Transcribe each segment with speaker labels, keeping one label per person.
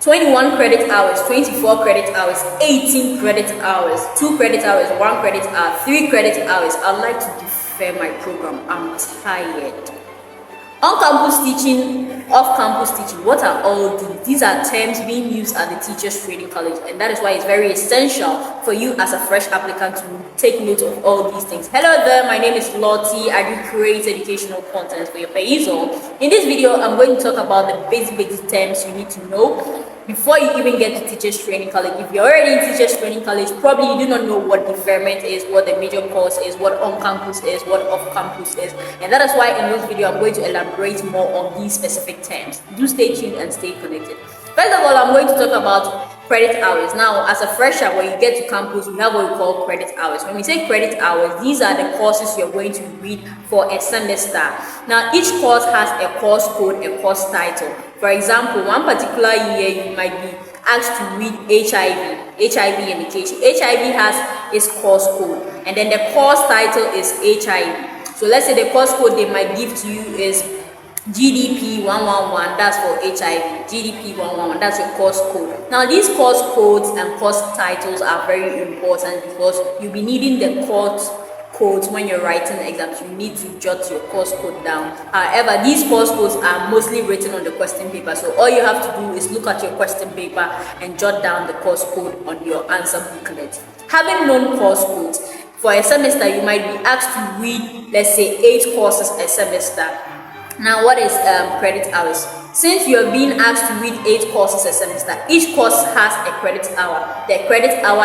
Speaker 1: 21 credit hours, 24 credit hours, 18 credit hours, 2 credit hours, 1 credit hour, 3 credit hours. I'd like to defer my program. I'm tired. On-campus teaching, off-campus teaching, what are all these? These are terms being used at the Teachers Training College, and that is why it's very essential for you as a fresh applicant to take note of all these things. Hello there, my name is Lottie. I do create educational content for your perusal. In this video, I'm going to talk about the basic terms you need to know before you even get to Teachers Training College. If you're already in Teachers Training College, probably you do not know what deferment is, what the major course is, what on-campus is, what off-campus is, and that is why in this video I'm going to elaborate more on these specific terms. Do stay tuned and stay connected. First of all, I'm going to talk about credit hours. Now, as a fresher, when you get to campus, we have what we call credit hours. When we say credit hours, these are the courses you're going to read for a semester. Now, each course has a course code, a course title. For example, one particular year you might be asked to read HIV indication. HIV has its course code, and then the course title is HIV. So let's say the course code they might give to you is GDP 111, that's for HIV. GDP 111, that's your course code. Now, these course codes and course titles are very important because you'll be needing the course codes when you're writing exams. You need to jot your course code down. However, these course codes are mostly written on the question paper, so all you have to do is look at your question paper and jot down the course code on your answer booklet. Having known course codes, for a semester you might be asked to read, let's say, 8 courses a semester. Now, what is credit hours? Since you are being asked to read 8 courses a semester, each course has a credit hour. The credit hour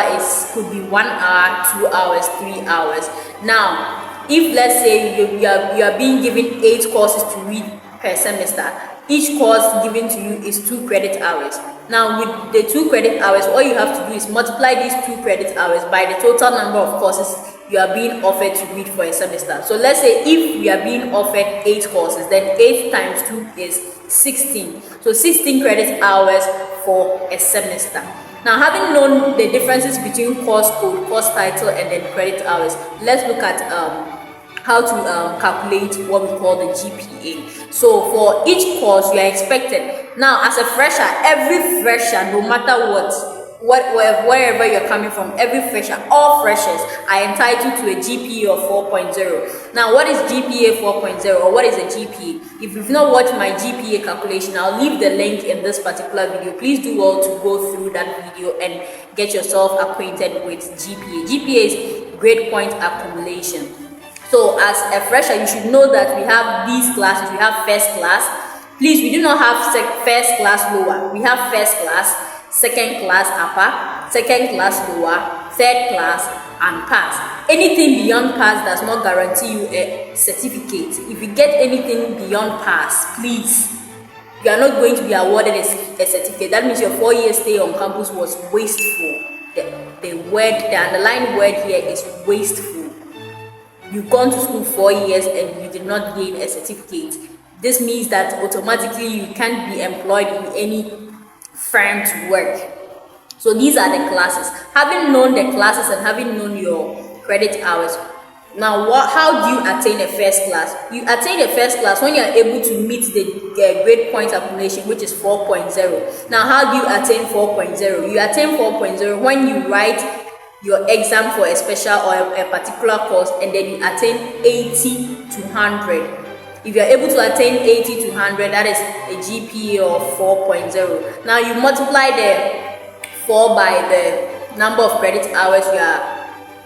Speaker 1: could be 1 hour, 2 hours, 3 hours. Now, if let's say you are being given 8 courses to read per semester, each course given to you is 2 credit hours. Now, with the 2 credit hours, all you have to do is multiply these 2 credit hours by the total number of courses you are being offered to read for a semester. So let's say if we are being offered 8 courses, then 8 times 2 is 16. So 16 credit hours for a semester. Now, having known the differences between course code, course title, and then credit hours, let's look at how to calculate what we call the GPA. So for each course you are expected. Now, as a fresher, every fresher, no matter wherever you're coming from, every fresher, all freshers are entitled to a GPA of 4.0. Now, what is GPA 4.0 or what is a GPA? If you've not watched my GPA calculation, I'll leave the link in this particular video. Please do well to go through that video and get yourself acquainted with GPA. GPA is grade point accumulation. So as a fresher, you should know that we have these classes. We have first class. Please, we do not have first class lower. We have first class, second class upper, second class lower, third class, and pass. Anything beyond pass does not guarantee you a certificate. If you get anything beyond pass, please, you are not going to be awarded a certificate. That means your 4-year stay on campus was wasteful. The underlying word here is wasteful. You've gone to school 4 years and you did not gain a certificate. This means that automatically you can't be employed in any firm to work. So these are the classes. Having known the classes and having known your credit hours, now how do you attain a first class? You attain a first class when you are able to meet the grade point accumulation, which is 4.0. Now, how do you attain 4.0? You attain 4.0 when you write your exam for a special or a particular course and then you attain 80 to 100. If you are able to attain 80 to 100, that is a GPA of 4.0. Now, you multiply the 4 by the number of credit hours you are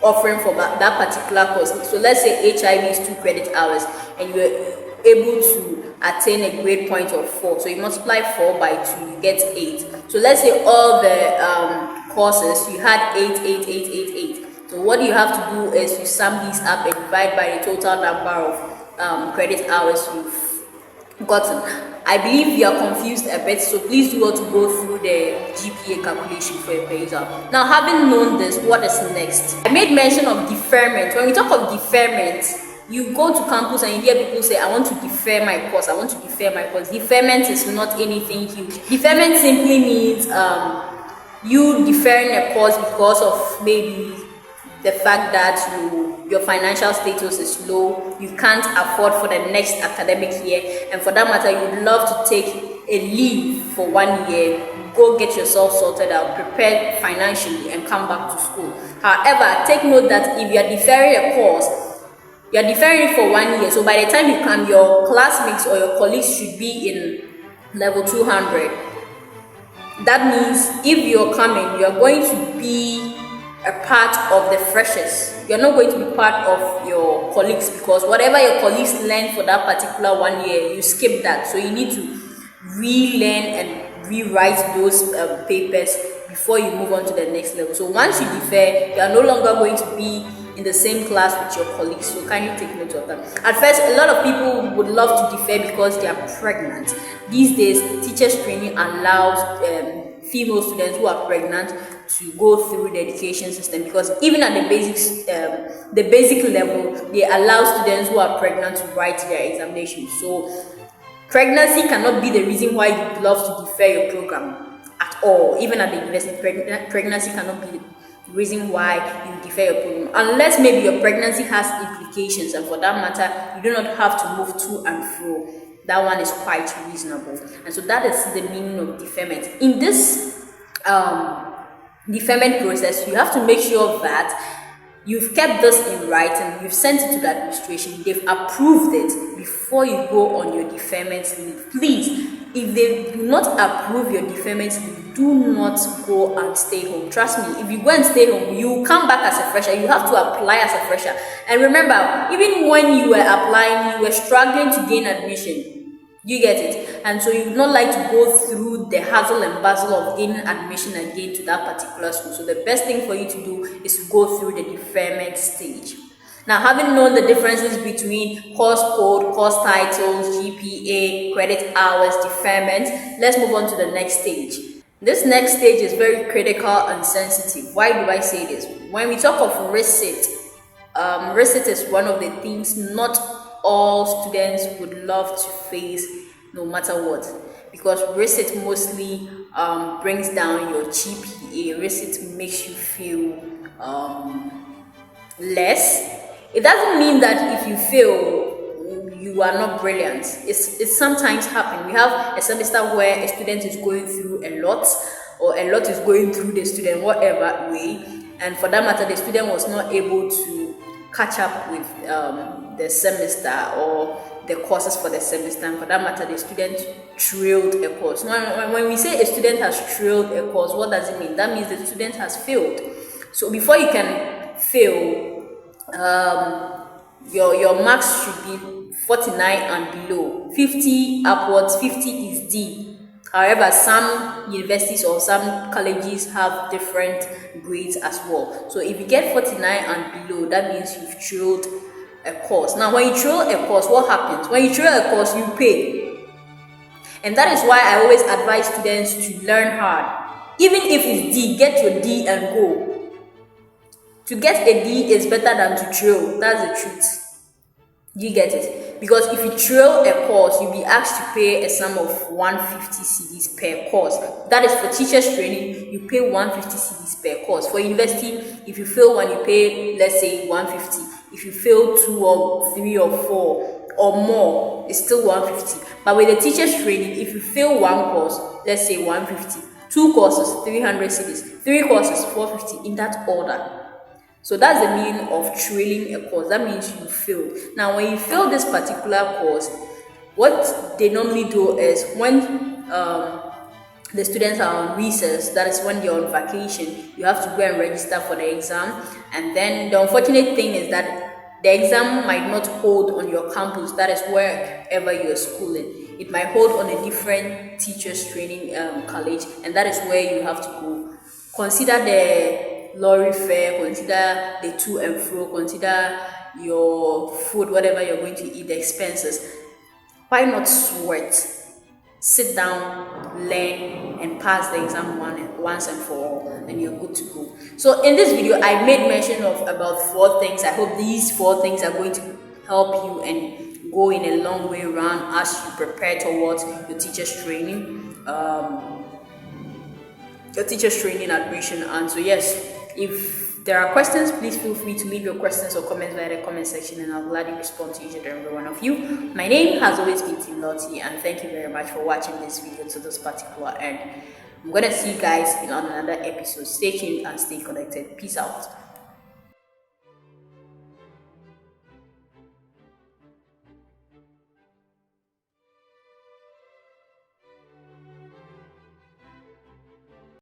Speaker 1: offering for that particular course. So let's say HIV is 2 credit hours and you are able to attain a grade point of 4. So you multiply 4 by 2, you get 8. So let's say all the courses you had 8. So what you have to do is you sum these up and divide by the total number of credit hours you've gotten. I believe you are confused a bit, so please do well to go through the GPA calculation for your perusal. Now, having known this, what is next? I made mention of deferment. When we talk of deferment, you go to campus and you hear people say, I want to defer my course, I want to defer my course. Deferment is not anything huge. Deferment simply means you deferring a course because of maybe the fact that your financial status is low, you can't afford for the next academic year, and for that matter, you would love to take a leave for 1 year, go get yourself sorted out, prepare financially, and come back to school. However, take note that if you are deferring a course, you are deferring it for 1 year. So by the time you come, your classmates or your colleagues should be in level 200. That means if you're coming, you're going to be a part of the freshers. You're not going to be part of your colleagues, because whatever your colleagues learn for that particular 1 year, you skip that. So you need to relearn and rewrite those papers before you move on to the next level. So once you defer, you are no longer going to be in the same class with your colleagues. So kindly take note of that. At first, a lot of people would love to defer because they are pregnant. These days, teachers training allows female students who are pregnant to go through the education system, because even at the basic level, they allow students who are pregnant to write their examinations. So pregnancy cannot be the reason why you love to defer your program at all. Even at the university, pregnancy cannot be the reason why you defer your program, unless maybe your pregnancy has implications, and for that matter, you do not have to move to and fro. That one is quite reasonable. And so that is the meaning of deferment. In this deferment process, you have to make sure that you've kept this in writing, you've sent it to the administration, they've approved it before you go on your deferment leave. Please, if they do not approve your deferment leave, do not go and stay home. Trust me, if you go and stay home, you come back as a fresher. You have to apply as a fresher. And remember, even when you were applying, you were struggling to gain admission. You get it? And so you would not like to go through the hassle and bustle of gaining admission again to that particular school. So the best thing for you to do is to go through the deferment stage. Now, having known the differences between course code, course titles, GPA, credit hours, deferment, let's move on to the next stage. This next stage is very critical and sensitive. Why do I say this? When we talk of Resit, Resit is one of the things not all students would love to face, no matter what, because Resit mostly brings down your GPA. Resit makes you feel less. It doesn't mean that if you fail, you are not brilliant. It sometimes happens. We have a semester where a student is going through a lot, or a lot is going through the student, whatever way, and for that matter, the student was not able to catch up with the semester or the courses for the semester, and for that matter, the student trailed a course. When we say a student has trailed a course, what does it mean? That means the student has failed. So before you can fail, your marks should be 49 and below. 50 upwards, 50 is D. However, some universities or some colleges have different grades as well. So if you get 49 and below, that means you've trailed a course. Now, when you trail a course, what happens? When you trail a course, you pay. And that is why I always advise students to learn hard. Even if it's D, get your D and go. To get a D is better than to trail. That's the truth. You get it? Because if you trail a course, you'll be asked to pay a sum of 150 cedis per course. That is for teachers training, you pay 150 cedis per course. For university, if you fail one, you pay, let's say, 150. If you fail 2 or 3 or 4 or more, it's still 150. But with the teachers training, if you fail one course, let's say 150. 2 courses, 300 cedis. 3 courses, 450, in that order. So that's the meaning of trailing a course. That means you failed. Now, when you fail this particular course, what they normally do is when the students are on recess, that is when they're on vacation, you have to go and register for the exam. And then the unfortunate thing is that the exam might not hold on your campus. That is wherever you're schooling. It might hold on a different teachers training college, and that is where you have to go. Consider the lorry fare, consider the to and fro, consider your food, whatever you're going to eat, the expenses. Why not sweat? Sit down, learn, and pass the exam once and for all, and you're good to go. So in this video, I made mention of about 4 things. I hope these 4 things are going to help you and go in a long way around as you prepare towards your teacher's training, admission. And so yes, if there are questions, please feel free to leave your questions or comments via the comment section, and I'll gladly respond to each and every one of you. My name has always been Team Naughty, and thank you very much for watching this video to this particular end. I'm gonna see you guys in another episode. Stay tuned and stay connected. Peace out.